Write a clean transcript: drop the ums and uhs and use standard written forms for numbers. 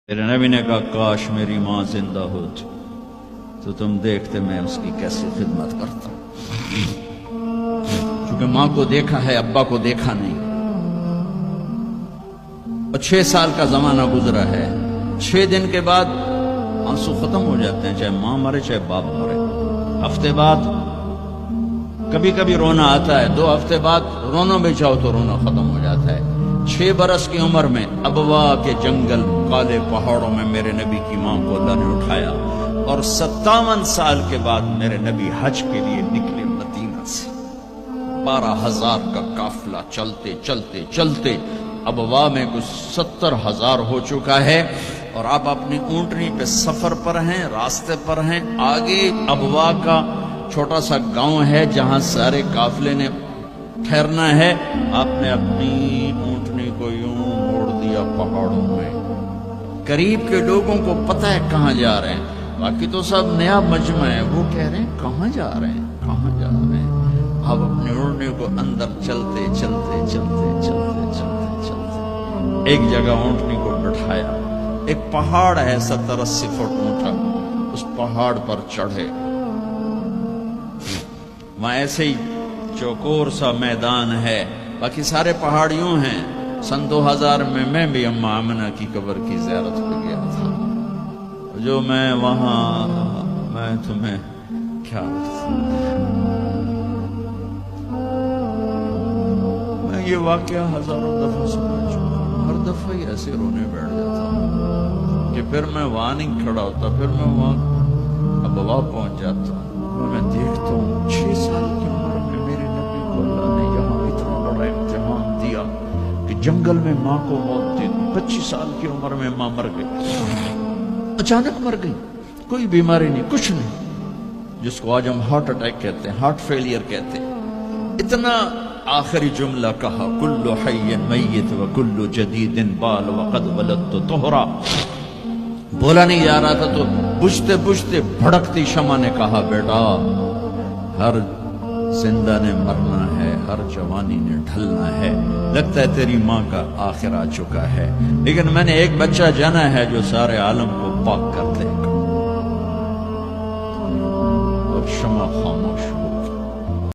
میرے نبی نے کہا کاش میری ماں زندہ ہوتی تو تم دیکھتے میں اس کی کیسی خدمت کرتا ہوں، چونکہ ماں کو دیکھا ہے ابا کو دیکھا نہیں۔ اور 6 سال کا زمانہ گزرا ہے، 6 دن کے بعد آنسو ختم ہو جاتے ہیں، چاہے ماں مرے چاہے باپ مرے۔ ہفتے بعد کبھی کبھی رونا آتا ہے، 2 ہفتے بعد رونا بھی چاہو تو رونا ختم ہو جاتا ہے۔ 6 برس کی عمر میں ابوا کے جنگل کالے پہاڑوں میں میرے نبی کی ماں کو اللہ نے اٹھایا، اور 57 سال کے بعد میرے نبی حج کے لیے نکلے مدینہ سے۔ 12,000 کا قافلہ چلتے چلتے چلتے ابوا میں کچھ 70,000 ہو چکا ہے، اور آپ اپنی اونٹنی پہ سفر پر ہیں، راستے پر ہیں۔ آگے ابوا کا چھوٹا سا گاؤں ہے جہاں سارے قافلے نے ٹھہرنا ہے۔ آپ نے اپنی اونٹنی کو یوں موڑ دیا پہاڑوں میں۔ قریب کے لوگوں کو پتہ ہے کہاں جا رہے ہیں، باقی تو سب نیا مجمع ہے، وہ کہہ رہے ہیں کہاں جا رہے ہیں کہاں جا رہے ہیں۔ آپ اپنی اونٹنی کو اندر چلتے چلتے چلتے چلتے چلتے چلتے ایک جگہ اونٹنی کو بٹھایا۔ ایک پہاڑ ہے 70-80 فٹ اونچا، اس پہاڑ پر چڑھے۔ وہاں ایسے ہی چوکور سا میدان ہے، باقی سارے پہاڑیوں ہیں۔ سن 2000 میں بھی اماں آمنہ کی قبر کی زیارت پہ گیا تھا۔ جو میں وہاں میں تمہیں کیا میں یہ واقعہ ہزاروں دفعہ سنا چکا ہوں، ہر دفعہ ہی ایسے رونے بیٹھ جاتا ہوں کہ پھر میں وہاں نہیں کھڑا ہوتا، پھر میں وہاں ابوا پہنچ جاتا ہوں۔ میں دیکھتا ہوں 6 سال کی عمر میں میرے نبی کو اللہ نے یہاں اتنا بڑا امتحان دیا کہ جنگل میں ماں کو موت دے دی۔ 25 سال کی عمر میں ماں مر گئی، اچانک مر گئی، کوئی بیماری نہیں، کچھ نہیں، جس کو آج ہم ہارٹ اٹیک کہتے ہیں، ہارٹ فیلئر کہتے ہیں۔ اتنا آخری جملہ کہا کل حی میت و کل جدید بال وقد ولدت طہرا۔ بولا نہیں جا رہا تھا تو بجھتے بجھتے بھڑکتی شمع نے کہا بیٹا ہر زندہ نے مرنا ہے، ہر جوانی نے ڈھلنا ہے، لگتا ہے تیری ماں کا آخر آ چکا ہے، لیکن میں نے ایک بچہ جانا ہے جو سارے عالم کو پاک کر دے گا۔ اور شمع خاموش